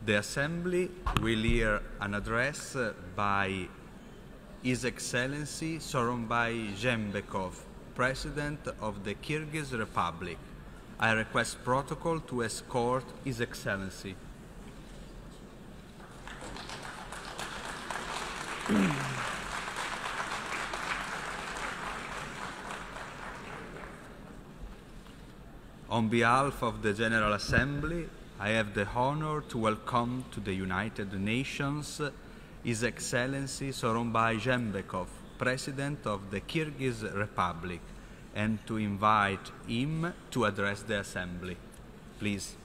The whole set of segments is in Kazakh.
The Assembly will hear an address by His Excellency Sooronbay Jeenbekov, President of the Kyrgyz Republic. I request protocol to escort His Excellency. On behalf of the General Assembly, I have the honor to welcome to the United Nations His Excellency Sooronbay Jeenbekov, President of the Kyrgyz Republic, and to invite him to address the Assembly. Please.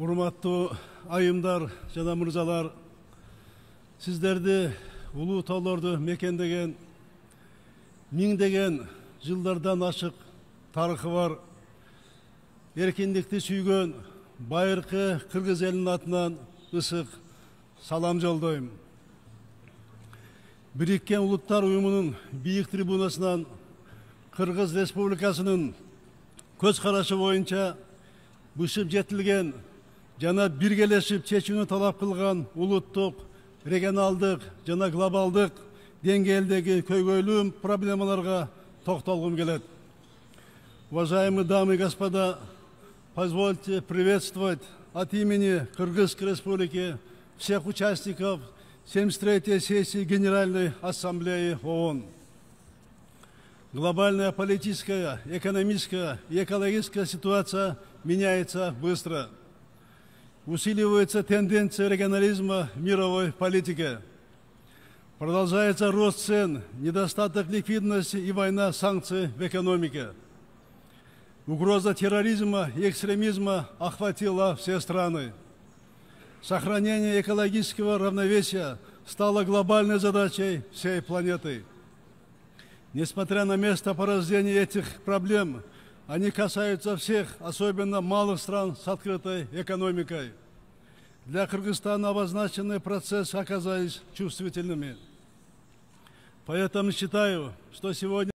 Урматтуу айымдар жана мырзалар, сиздерди улуу тауларды мекендеген миңдеген жылдардан ашык тарыхы бар, эркиндикти сүйгөн байыркы кыргыз элинин атынан ысык салам жолдойм. Бириккен Улуттар уюмунун бийик трибунасынан Кыргыз Республикасынын көз карашы боюнча бышып жетилген жана биргелешип чечүүнү талап кылган улуттук, регионалдык жана глобалдык деңгээлдеги көйгөйлүү проблемаларга токтолгум келет. Уважаемые дамы и господа, позвольте приветствовать от имени Кыргызской Республики всех участников 73-й сессии Генеральной Ассамблеи ООН. Глобальная политическая, экономическая и экологическая ситуация меняется быстро. Усиливается тенденция регионализма в мировой политике. Продолжается рост цен, недостаток ликвидности и война санкций в экономике. Угроза терроризма и экстремизма охватила все страны. Сохранение экологического равновесия стало глобальной задачей всей планеты. Несмотря на место порождения этих проблем, они касаются всех, особенно малых стран с открытой экономикой. Для Кыргызстана обозначенные процессы оказались чувствительными. Поэтому считаю, что сегодня